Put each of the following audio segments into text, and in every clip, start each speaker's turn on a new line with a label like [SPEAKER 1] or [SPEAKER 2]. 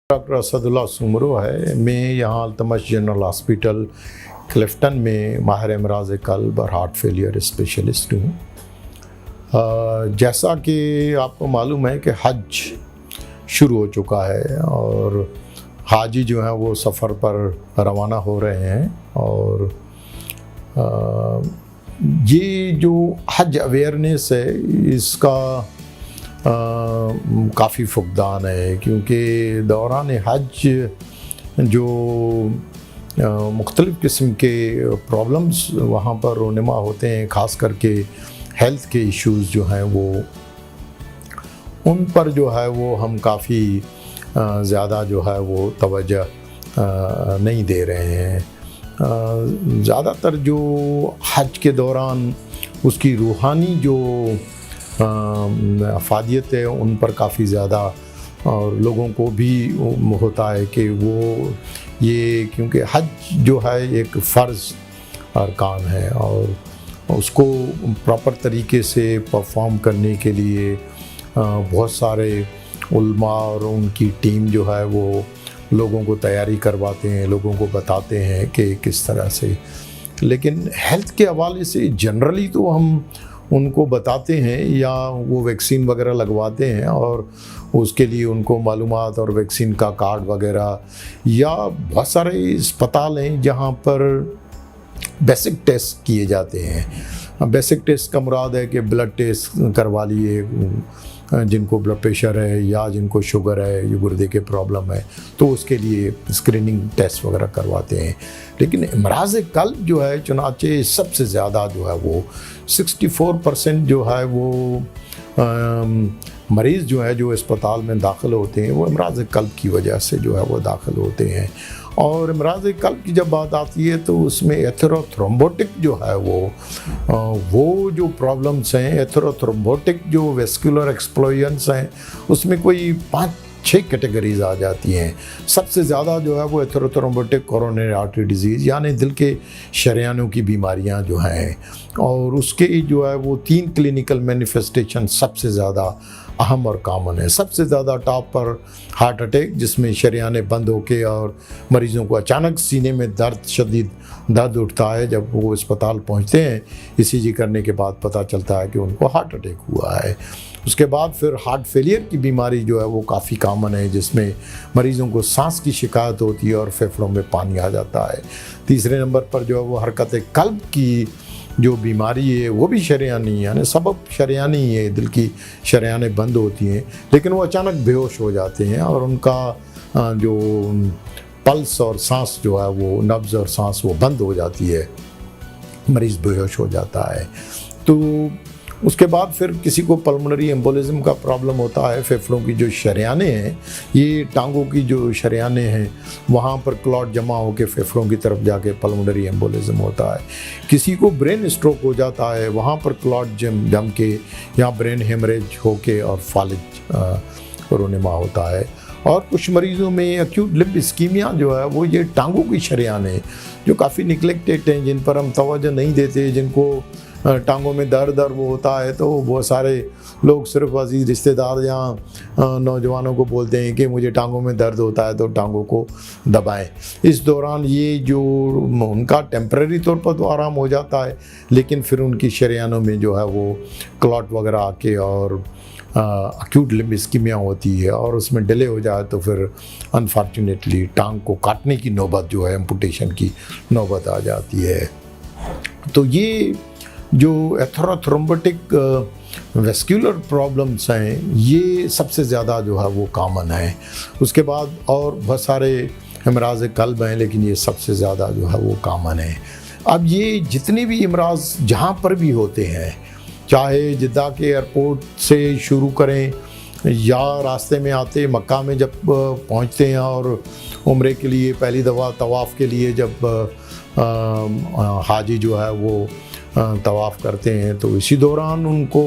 [SPEAKER 1] Doctor Asadullah Soomro है। मैं यहाँ अल्तमश जनरल हॉस्पिटल क्लिफ्टन में माहिर अमराज़ क़ल्ब और हार्ट फेलियर स्पेशलिस्ट हूँ। जैसा कि आपको मालूम है कि हज शुरू हो चुका है और हाजी जो हैं वो सफ़र पर रवाना हो रहे हैं और ये जो हज अवेयरनेस है इसका काफ़ी फुकदान है, क्योंकि दौरान हज जो मुख्तलिफ़ किस्म के प्रॉब्लम्स वहाँ पर रोनुमा होते हैं, ख़ास करके हेल्थ के इश्यूज़ जो हैं वो उन पर जो है वो हम काफ़ी ज़्यादा जो है वो तवज्जो नहीं दे रहे हैं। ज़्यादातर जो हज के दौरान उसकी रूहानी जो अफादियत है उन पर काफ़ी ज़्यादा और लोगों को भी होता है कि वो ये, क्योंकि हज जो है एक फ़र्ज़ अरकान है और उसको प्रॉपर तरीके से परफॉर्म करने के लिए बहुत सारे उल्मा और उनकी टीम जो है वो लोगों को तैयारी करवाते हैं, लोगों को बताते हैं कि किस तरह से। लेकिन हेल्थ के हवाले से जनरली तो हम उनको बताते हैं या वो वैक्सीन वगैरह लगवाते हैं और उसके लिए उनको मालूमात और वैक्सीन का कार्ड वगैरह, या बहुत सारे अस्पताल हैं जहाँ पर बेसिक टेस्ट किए जाते हैं। बेसिक टेस्ट का मुराद है कि ब्लड टेस्ट करवा लिए जिनको ब्लड प्रेशर है या जिनको शुगर है या गुर्दे के प्रॉब्लम है तो उसके लिए स्क्रीनिंग टेस्ट वगैरह करवाते हैं। लेकिन अमराज़ क़ल्ब जो है चुनाचे सबसे ज़्यादा जो है वो 64% जो है वो मरीज़ जो है जो अस्पताल में दाखिल होते हैं वो अमराज़ क़ल्ब की वजह से जो है वो दाखिल होते हैं। और अमराज़ क़ल्ब की जब बात आती है तो उसमें एथेरोथ्रोम्बोटिक जो है वो जो प्रॉब्लम्स हैं, एथेरोथ्रोम्बोटिक जो वेस्कुलर एक्सप्लोजन्स हैं, उसमें कोई 5-6 कैटेगरीज आ जाती हैं। सबसे ज़्यादा जो है वो एथेरोथ्रोम्बोटिक कोरोनरी आर्टरी डिजीज़ यानी दिल के शरियानों की बीमारियां जो हैं, और उसके जो है वो 3 क्लिनिकल मैनिफेस्टेशन सबसे ज़्यादा अहम और कॉमन है। सबसे ज़्यादा टॉप पर हार्ट अटैक, जिसमें शरियाने बंद होके और मरीज़ों को अचानक सीने में शदीद दर्द उठता है। जब वो अस्पताल पहुंचते हैं ECG करने के बाद पता चलता है कि उनको हार्ट अटैक हुआ है। उसके बाद फिर हार्ट फेलियर की बीमारी जो है वो काफ़ी कॉमन है, जिसमें मरीज़ों को सांस की शिकायत होती है और फेफड़ों में पानी आ जाता है। तीसरे नंबर पर जो है वो हरकत क़ल्ब की जो बीमारी है वो भी शरियानी, यानी सबब शरियानी ही है, दिल की शरियानें बंद होती हैं लेकिन वो अचानक बेहोश हो जाते हैं और उनका जो पल्स और सांस जो है वो नब्ज़ और सांस वो बंद हो जाती है, मरीज़ बेहोश हो जाता है। तो उसके बाद फिर किसी को पल्मोनरी एम्बोलिज्म का प्रॉब्लम होता है। फेफड़ों की जो शरियाने हैं, ये टांगों की जो शरियाने हैं वहाँ पर क्लॉट जमा होकर फेफड़ों की तरफ जाके पल्मोनरी एम्बोलिज्म होता है। किसी को ब्रेन स्ट्रोक हो जाता है, वहाँ पर क्लॉट जम के या ब्रेन हेमरेज होके और फालिज रोनुमा होता है। और कुछ मरीज़ों में एक्यूट लिम्फ इस्कीमिया जो है वो ये टांगों की शरियाने जो काफ़ी निगलेक्टेड हैं, जिन पर हम तवज्जो नहीं देते, जिनको टांगों में दर्द वो होता है तो बहुत सारे लोग सिर्फ अजीज़ रिश्तेदार या नौजवानों को बोलते हैं कि मुझे टांगों में दर्द होता है तो टांगों को दबाएं। इस दौरान ये जो उनका टेम्परेरी तौर पर तो आराम हो जाता है, लेकिन फिर उनकी शरियानों में जो है वो क्लॉट वगैरह आके और एक्यूट लिम्फ इस्कीमिया होती है और उसमें डिले हो जाए तो फिर अनफॉर्चुनेटली टांग को काटने की नौबत जो है, एम्पुटेशन की नौबत आ जाती है। तो ये जो एथेरोथ्रोम्बोटिक वेस्कुलर प्रॉब्लम्स हैं ये सबसे ज़्यादा जो है वो कॉमन है। उसके बाद और बहुत सारे अमराज़ क़ल्ब हैं, लेकिन ये सबसे ज़्यादा जो है वो कॉमन है। अब ये जितने भी अमराज़ जहाँ पर भी होते हैं, चाहे जिद्दा के एयरपोर्ट से शुरू करें या रास्ते में आते मक्का में जब पहुँचते हैं और उम्रे के लिए पहली दफ़ा तवाफ़ के लिए जब हाजी जो है वो तवाफ़ करते हैं तो इसी दौरान उनको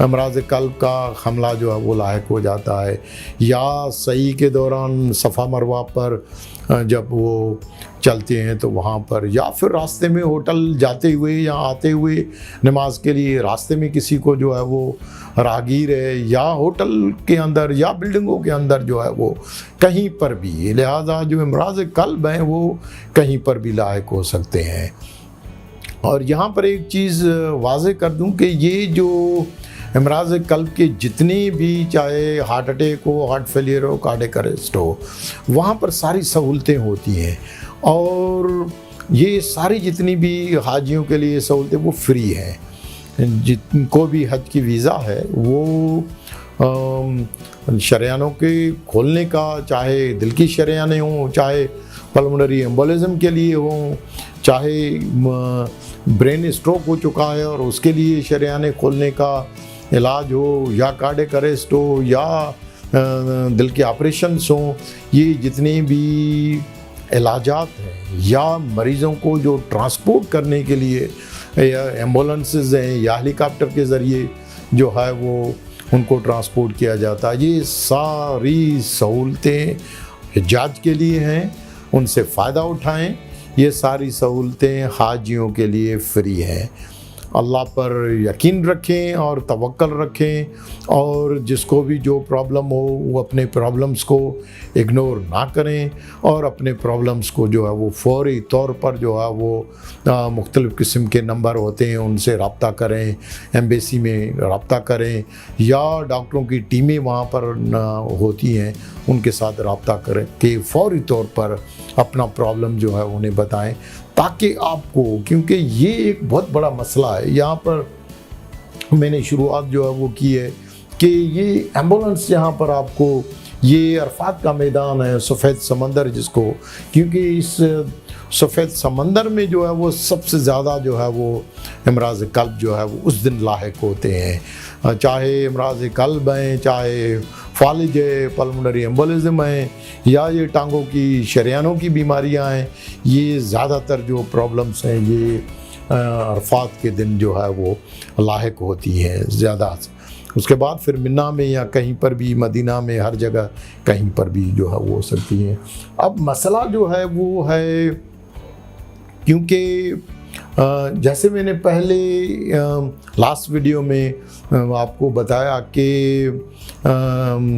[SPEAKER 1] अमराज कल्ब का हमला जो है वो लायक हो जाता है, या सही के दौरान सफ़ा मरवा पर जब वो चलते हैं तो वहाँ पर, या फिर रास्ते में होटल जाते हुए या आते हुए नमाज के लिए रास्ते में किसी को जो है वो राहगीर है, या होटल के अंदर या बिल्डिंगों के अंदर जो है वो कहीं पर भी, लिहाजा जो अमराज कल्ब हैं वो कहीं पर भी लायक हो सकते हैं। और यहाँ पर एक चीज़ वाज़े कर दूँ कि ये जो अमराज कल्ब के जितने भी, चाहे हार्ट अटैक हो, हार्ट फेलियर हो, कार्डियक अरेस्ट हो, वहाँ पर सारी सहूलतें होती हैं, और ये सारी जितनी भी हाजियों के लिए सहूलतें वो फ्री हैं। जिनको भी हज की वीज़ा है वो शरेयानों के खोलने का, चाहे दिल की शरेयानें हों, चाहे पल्मोनरी एम्बोलिज्म के लिए हों, चाहे ब्रेन स्ट्रोक हो चुका है और उसके लिए शरेयाने खोलने का इलाज हो, या कार्डियक अरेस्ट हो, या दिल के ऑपरेशंस हों, ये जितने भी इलाजात हैं, या मरीज़ों को जो ट्रांसपोर्ट करने के लिए या एम्बुलेंसेस हैं या हेलीकॉप्टर के ज़रिए जो है वो उनको ट्रांसपोर्ट किया जाता है, ये सारी सहूलतें हिज्जाज के लिए हैं, उनसे फ़ायदा उठाएं। ये सारी सहूलतें हाजियों के लिए फ्री हैं। अल्लाह पर यकीन रखें और तवक्कल रखें, और जिसको भी जो प्रॉब्लम हो वो अपने प्रॉब्लम्स को इग्नोर ना करें, और अपने प्रॉब्लम्स को जो है वो फौरी तौर पर जो है वो मुख्तलिफ़ किस्म के नंबर होते हैं उनसे रब्ता करें, एम्बेसी में रब्ता करें, या डॉक्टरों की टीमें वहाँ पर होती हैं उनके साथ रब्ता करें कि फौरी तौर पर अपना प्रॉब्लम जो है उन्हें बताएं, ताकि आपको, क्योंकि ये एक बहुत बड़ा मसला है। यहाँ पर मैंने शुरुआत जो है वो की है कि ये एम्बुलेंस यहाँ पर आपको, ये अरफात का मैदान है, सफ़ेद समंदर जिसको, क्योंकि इस सफ़ेद समंदर में जो है वो सबसे ज़्यादा जो है वो अमराज कल्ब जो है वो उस दिन लाहिक होते हैं, चाहे अमराज कल्ब हैं, चाहे फालिज है, पल्मोनरी एम्बोलिज्म है, या ये टांगों की शरेयानों की बीमारियां हैं, ये ज़्यादातर जो प्रॉब्लम्स हैं ये अरफात के दिन जो है वो लाहिक होती हैं ज़्यादा। उसके बाद फिर मिन्ना में या कहीं पर भी, मदीना में, हर जगह कहीं पर भी जो है वो हो सकती हैं। अब मसला जो है वो है, क्योंकि जैसे मैंने पहले लास्ट वीडियो में आपको बताया कि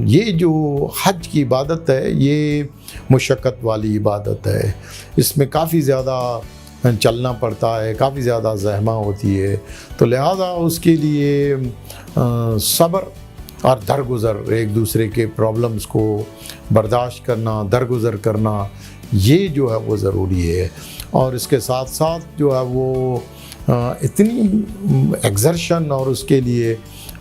[SPEAKER 1] ये जो हज की इबादत है ये मुशक्क़त वाली इबादत है, इसमें काफ़ी ज़्यादा चलना पड़ता है, काफ़ी ज़्यादा ज़हमा होती है, तो लिहाजा उसके लिए सब्र और दरगुज़र, एक दूसरे के प्रॉब्लम्स को बर्दाश्त करना, दरगुज़र करना, ये जो है वो ज़रूरी है। और इसके साथ साथ जो है वो इतनी एक्सर्शन और उसके लिए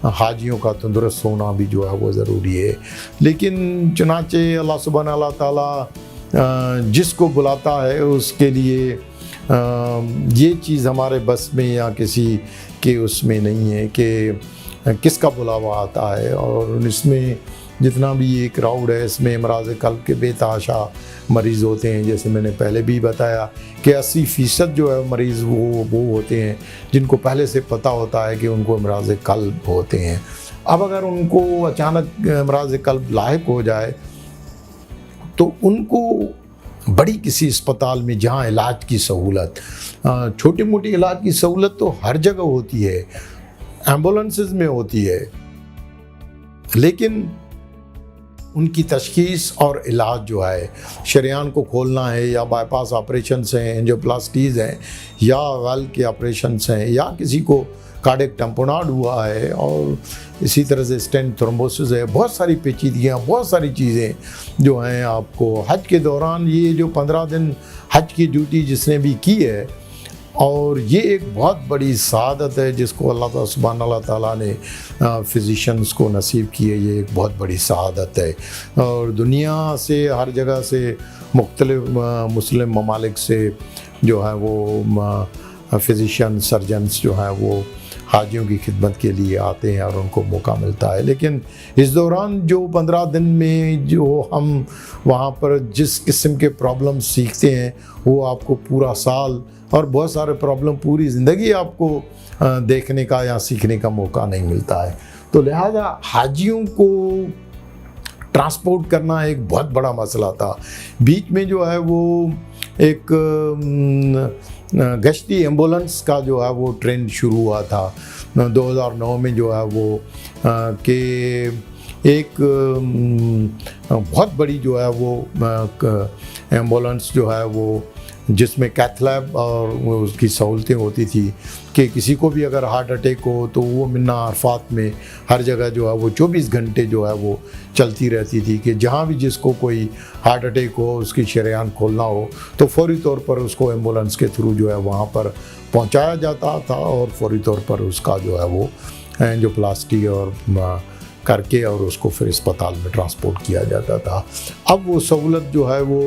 [SPEAKER 1] हाजियों का तंदुरुस्त होना भी जो है वो ज़रूरी है। लेकिन चुनाचे अल्लाह सुब्हान अल्लाह ताला जिसको बुलाता है उसके लिए ये चीज़ हमारे बस में या किसी के उसमें नहीं है कि किसका बुलावा आता है। और इसमें जितना भी ये क्राउड है इसमें अमराज कल्ब के बेतहाशा मरीज़ होते हैं। जैसे मैंने पहले भी बताया कि 80% जो है मरीज़ वो होते हैं जिनको पहले से पता होता है कि उनको अमराज कल्ब होते हैं। अब अगर उनको अचानक अमराज कल्ब लाहिक हो जाए तो उनको बड़ी किसी अस्पताल में जहाँ इलाज की सहूलत, छोटी मोटी इलाज की सहूलत तो हर जगह होती है, एम्बुलेंसेस में होती है, लेकिन उनकी तशख़ीस और इलाज जो है, शरेयान को खोलना है या बाईपास ऑपरेशंस हैं, एंजियोप्लास्टीज़ हैं या वाल्व के ऑपरेशंस हैं, या किसी को कार्डियक टैम्पोनाड हुआ है और इसी तरह से स्टेंट थ्रोम्बोसिस है, बहुत सारी पेचीदगियाँ, बहुत सारी चीज़ें जो हैं आपको हज के दौरान, ये जो 15 दिन हज की ड्यूटी जिसने भी की है, और ये एक बहुत बड़ी सआदत है जिसको अल्लाह सुब्हान अल्लाह ताला ने फिजिशंस को नसीब की है। ये एक बहुत बड़ी सआदत है और दुनिया से हर जगह से मुख्तलिफ मुस्लिम ममालिक से जो है वो फिजिशियन सर्जन्स जो हैं वो हाजियों की खिदमत के लिए आते हैं और उनको मौका मिलता है। लेकिन इस दौरान जो 15 दिन में जो हम वहाँ पर जिस किस्म के प्रॉब्लम सीखते हैं वो आपको पूरा साल और बहुत सारे प्रॉब्लम पूरी ज़िंदगी आपको देखने का या सीखने का मौका नहीं मिलता है। तो लिहाजा हाजियों को ट्रांसपोर्ट करना एक बहुत बड़ा मसला था। बीच में जो है वो एक गश्ती एम्बुलेंस का जो है वो ट्रेंड शुरू हुआ था 2009 में जो है वो कि एक बहुत बड़ी जो है वो एम्बुलेंस जो है वो जिसमें कैथ लैब और उसकी सहूलतें होती थी कि किसी को भी अगर हार्ट अटैक हो तो वो मिन्ना अरफात में हर जगह जो है वो 24 घंटे जो है वो चलती रहती थी कि जहाँ भी जिसको कोई हार्ट अटैक हो, उसकी शरेआन खोलना हो तो फौरी तौर पर उसको एम्बुलेंस के थ्रू जो है वहाँ पर पहुँचाया जाता था और फौरी तौर पर उसका जो है वो एंजियोप्लास्टी और करके और उसको फिर अस्पताल में ट्रांसपोर्ट किया जाता था। अब वो सहूलत जो है वो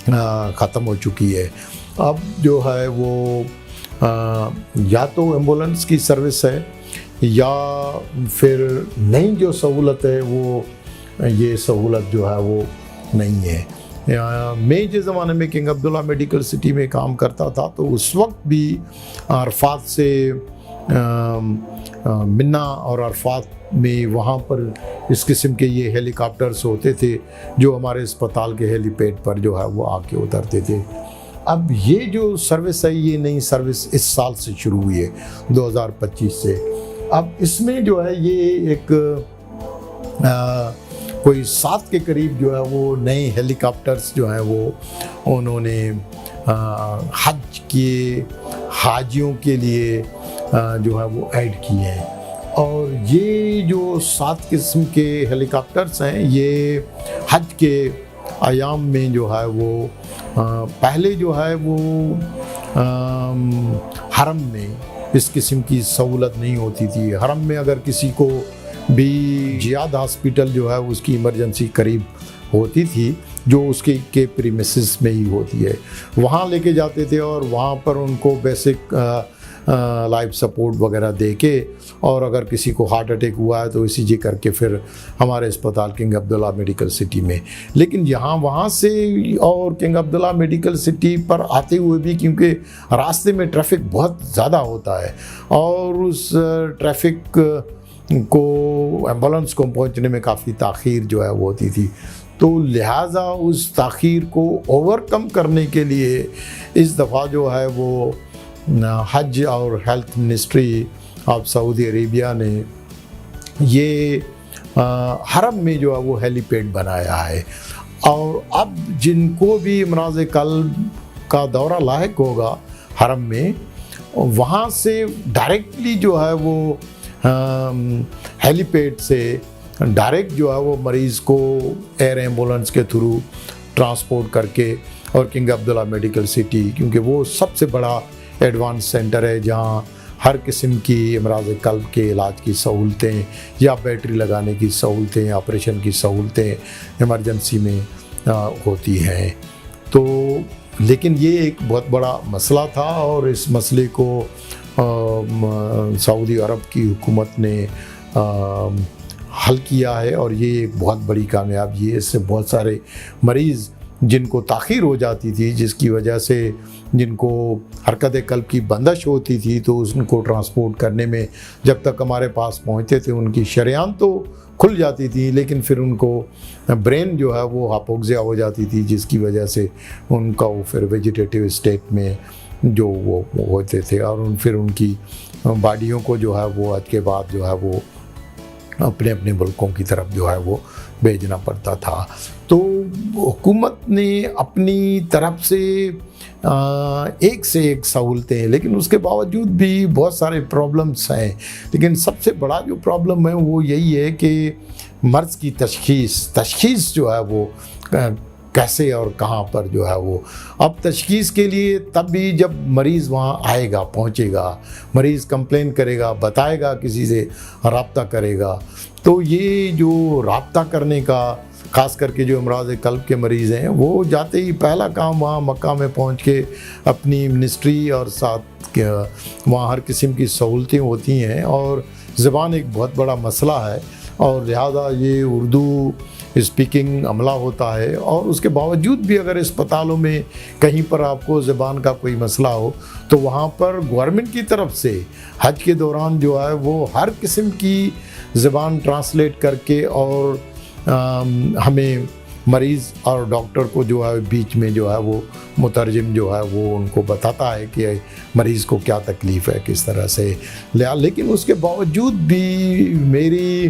[SPEAKER 1] ख़त्म हो चुकी है। अब जो है वो या तो एम्बुलेंस की सर्विस है या फिर नई जो सहूलत है वो ये सहूलत जो है वो नहीं है। मैं जिस ज़माने में किंग अब्दुल्ला मेडिकल सिटी में काम करता था तो उस वक्त भी अरफात से मिन्ना और अरफात में वहाँ पर इस किस्म के ये हेलीकॉप्टर्स होते थे जो हमारे अस्पताल के हेलीपैड पर जो है वो आके उतरते थे। अब ये जो सर्विस है ये नई सर्विस इस साल से शुरू हुई है 2025 से। अब इसमें जो है ये एक कोई 7 के करीब जो है वो नए हेलीकॉप्टर्स जो हैं वो उन्होंने हज के हाजियों के लिए जो है वो ऐड किए हैं। और ये जो 7 किस्म के हेलीकॉप्टर्स हैं ये हज के अयाम में जो है वो पहले जो है वो हरम में इस किस्म की सहूलत नहीं होती थी। हरम में अगर किसी को भी जियाद हॉस्पिटल जो है उसकी इमरजेंसी करीब होती थी जो उसके के प्रीमिसेस में ही होती है, वहाँ लेके जाते थे और वहाँ पर उनको बेसिक लाइफ सपोर्ट वगैरह दे के और अगर किसी को हार्ट अटैक हुआ है तो ECG करके फिर हमारे अस्पताल किंग अब्दुल्ला मेडिकल सिटी में। लेकिन यहाँ वहाँ से और किंग अब्दुल्ला मेडिकल सिटी पर आते हुए भी क्योंकि रास्ते में ट्रैफिक बहुत ज़्यादा होता है और उस ट्रैफिक को एम्बुलेंस को पहुँचने में काफ़ी ताख़ीर जो है वो होती थी, तो लिहाजा उस ताख़ीर को ओवरकम करने के लिए इस दफ़ा जो है वो हज और health ministry of Saudi Arabia ने ये हरम में जो है वो हेलीपैड बनाया है। और अब जिनको भी इमराज़ कल्ब का दौरा लायक होगा हरम में, वहाँ से डायरेक्टली जो है वो हेलीपैड से डायरेक्ट जो है वो मरीज़ को एयर एम्बुलेंस के थ्रू ट्रांसपोर्ट करके और किंग अब्दुल्ला मेडिकल सिटी, क्योंकि वो सबसे बड़ा एडवांस सेंटर है जहाँ हर किस्म की इमराज़ कल्ब के इलाज की सहूलतें या बैटरी लगाने की सहूलतें, ऑपरेशन की सहूलतें इमरजेंसी में होती हैं। तो लेकिन ये एक बहुत बड़ा मसला था और इस मसले को सऊदी अरब की हुकूमत ने हल किया है और ये एक बहुत बड़ी कामयाबी है। इससे बहुत सारे मरीज़ जिनको ताख़ीर हो जाती थी, जिसकी वजह से जिनको हरकत कल्ब की बंदिश होती थी, तो उनको ट्रांसपोर्ट करने में जब तक हमारे पास पहुंचते थे उनकी शरेआन तो खुल जाती थी लेकिन फिर उनको ब्रेन जो है वो हापोक्सिया हो जाती थी, जिसकी वजह से उनका वो फिर वेजिटेटिव स्टेट में जो वो होते थे और फिर उनकी बॉडियों को जो है वो आज के बाद जो है वो अपने अपने मुल्कों की तरफ जो है वो भेजना पड़ता था। तो हुकूमत ने अपनी तरफ से एक से एक सहूलतें हैं, लेकिन उसके बावजूद भी बहुत सारे प्रॉब्लम्स हैं। लेकिन सबसे बड़ा जो प्रॉब्लम है वो यही है कि मर्ज़ की तशख़ीस जो है वो कैसे और कहाँ पर जो है वो, अब तशख़ीस के लिए तब भी जब मरीज़ वहाँ आएगा, पहुँचेगा, मरीज़ कंप्लेन करेगा, बताएगा, किसी से रब्ता करेगा, तो ये जो रब्ता करने का ख़ास करके जो इमराज़ कल्ब के मरीज़ हैं वो जाते ही पहला काम वहाँ मक्का में पहुँच के अपनी मिनिस्ट्री और साथ वहाँ हर किस्म की सहूलतें होती हैं और ज़बान एक बहुत बड़ा मसला है और लिहाजा ये उर्दू स्पीकिंग अमला होता है, और उसके बावजूद भी अगर अस्पतालों में कहीं पर आपको ज़बान का कोई मसला हो तो वहाँ पर गवर्नमेंट की तरफ से हज के दौरान जो है वो हर किस्म की ज़बान ट्रांसलेट करके और हमें मरीज़ और डॉक्टर को जो है बीच में जो है वो मुतरजिम जो है वो उनको बताता है कि मरीज़ को क्या तकलीफ़ है, किस तरह से लिया। लेकिन उसके बावजूद भी मेरी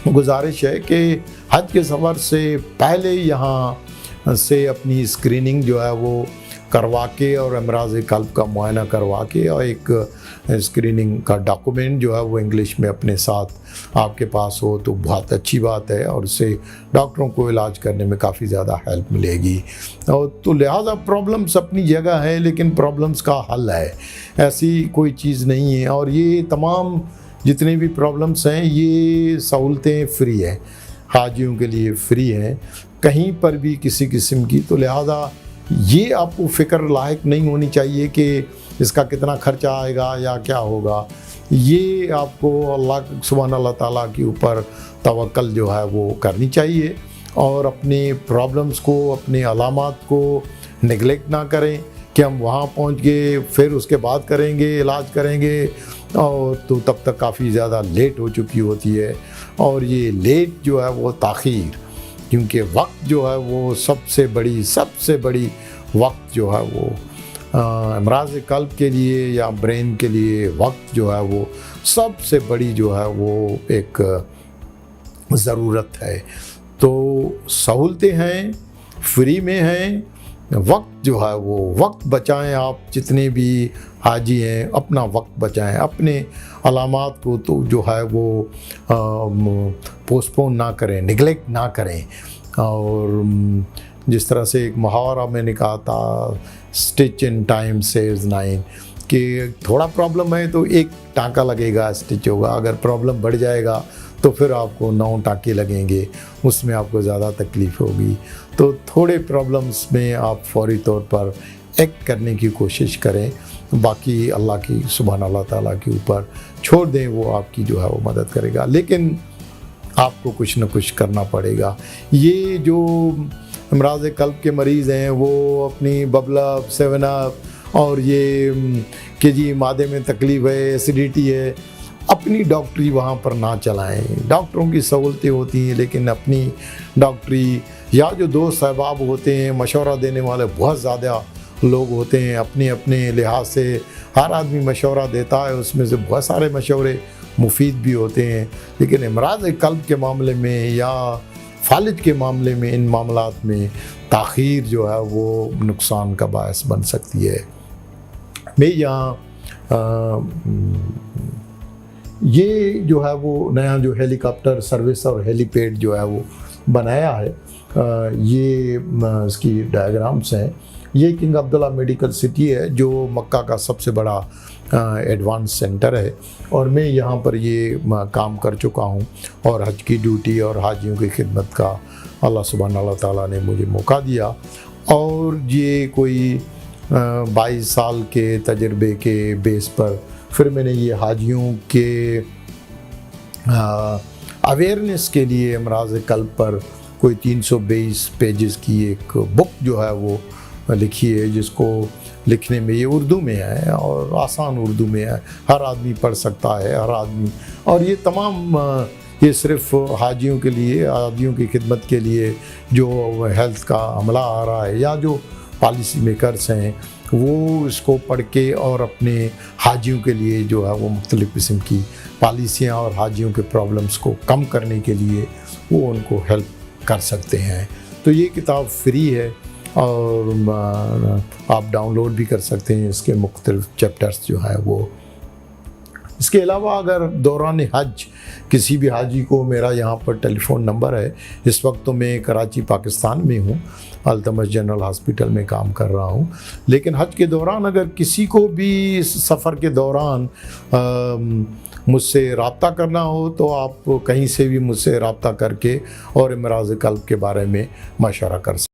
[SPEAKER 1] गुजारिश है कि हज के सफ़र से पहले यहाँ से अपनी स्क्रीनिंग जो है वो करवा के और अमराज़ क़ल्ब का मुआयना करवा के और एक स्क्रीनिंग का डॉक्यूमेंट जो है वो इंग्लिश में अपने साथ आपके पास हो तो बहुत अच्छी बात है, और उससे डॉक्टरों को इलाज करने में काफ़ी ज़्यादा हेल्प मिलेगी। और तो लिहाजा प्रॉब्लम्स अपनी जगह है, लेकिन प्रॉब्लम्स का हल है, ऐसी कोई चीज़ नहीं है। और ये तमाम जितने भी प्रॉब्लम्स हैं ये सहूलतें फ्री हैं, हाजियों के लिए फ्री हैं कहीं पर भी किसी किस्म की। तो लिहाजा ये आपको फ़िक्र लायक नहीं होनी चाहिए कि इसका कितना खर्चा आएगा या क्या होगा। ये आपको अल्लाह सुभान अल्लाह ताला के ऊपर तवक्कल जो है वो करनी चाहिए, और अपनी प्रॉब्लम्स को, अपनी अलामात को नेगलेक्ट ना करें कि हम वहाँ पहुँच गए फिर उसके बाद करेंगे, इलाज करेंगे, और तो तब तक काफ़ी ज़्यादा लेट हो चुकी होती है। और ये लेट जो है वो ताख़ीर, क्योंकि वक्त जो है वो सबसे बड़ी वक्त जो है वो अमराज़ क़ल्ब के लिए या ब्रेन के लिए वक्त जो है वो सबसे बड़ी जो है वो एक ज़रूरत है। तो सहूलतें हैं, फ्री में हैं, वक्त जो है वो वक्त बचाएं। आप जितने भी हाजी हैं अपना वक्त बचाएं, अपने अलामात को तो जो है वो पोस्टपोन ना करें, निगलेक्ट ना करें। और जिस तरह से एक मुहावरा मैंने कहा था, stitch in time saves nine, कि थोड़ा प्रॉब्लम है तो एक टाँका लगेगा, स्टिच होगा, अगर प्रॉब्लम बढ़ जाएगा तो फिर आपको 9 टाँके लगेंगे, उसमें आपको ज़्यादा तकलीफ़ होगी। तो थोड़े प्रॉब्लम्स में आप फौरी तौर पर एक्ट करने की कोशिश करें, बाकी अल्लाह की सुभान अल्लाह ताला के ऊपर छोड़ दें, वो आपकी जो है वो मदद करेगा। लेकिन आपको कुछ न कुछ करना पड़ेगा। ये जो अमराज़ क़ल्ब के मरीज़ हैं वो अपनी बबलअप, 7 अप और ये कि जी मादे में तकलीफ़ है, एसिडिटी है, अपनी डॉक्टरी वहाँ पर ना चलाएं। डॉक्टरों की सहूलतें होती हैं, लेकिन अपनी डॉक्टरी या जो दोस्त अहबाब होते हैं, मशवरा देने वाले बहुत ज़्यादा लोग होते हैं, अपने अपने लिहाज से हर आदमी मशवरा देता है, उसमें से बहुत सारे मशवरे मुफीद भी होते हैं। लेकिन अमराज़ क़ल्ब के मामले में या फालिज के मामले में, इन मामलात में ताख़ीर जो है वो नुकसान का बायस बन सकती है। मैं यहाँ ये जो है वो नया जो हेलीकॉप्टर सर्विस और हेलीपैड जो है वो बनाया है, ये इसकी डायग्राम्स हैं। ये किंग अब्दुल्ला मेडिकल सिटी है जो मक्का का सबसे बड़ा एडवांस सेंटर है, और मैं यहाँ पर ये काम कर चुका हूँ, और हज की ड्यूटी और हाजियों की खिदमत का अल्लाह सुब्हान अल्लाह ताला ने मुझे मौका दिया। और ये कोई 22 साल के तजर्बे के बेस पर फिर मैंने ये हाजियों के अवेयरनेस के लिए अमराज़ क़ल्ब पर कोई 322 पेजेस की एक बुक जो है वो लिखी है, जिसको लिखने में ये उर्दू में है और आसान उर्दू में है, हर आदमी पढ़ सकता है, हर आदमी। और ये तमाम ये सिर्फ हाजियों के लिए, हाजियों की खिदमत के लिए जो हेल्थ का अमला आ रहा है या जो पॉलिसी मेकर्स हैं वो इसको पढ़ के और अपने हाजियों के लिए जो है वो मुख्तलिफ़ किस्म की पॉलिसियाँ और हाजियों के प्रॉब्लम्स को कम करने के लिए वो उनको हेल्प कर सकते हैं। तो ये किताब फ्री है और आप डाउनलोड भी कर सकते हैं इसके मुख्तलिफ़ चैप्टर्स जो हैं वो। इसके अलावा अगर दौरान हज किसी भी हाजी को, मेरा यहाँ पर टेलीफ़ोन नंबर है, इस वक्त तो मैं कराची पाकिस्तान में हूँ, अल्तमश जनरल हॉस्पिटल में काम कर रहा हूँ, लेकिन हज के दौरान अगर किसी को भी इस सफ़र के दौरान मुझसे रब्ता करना हो तो आप कहीं से भी मुझसे रब्ता करके और अमराज़ क़ल्ब के बारे में मशवरा कर सकते हैं।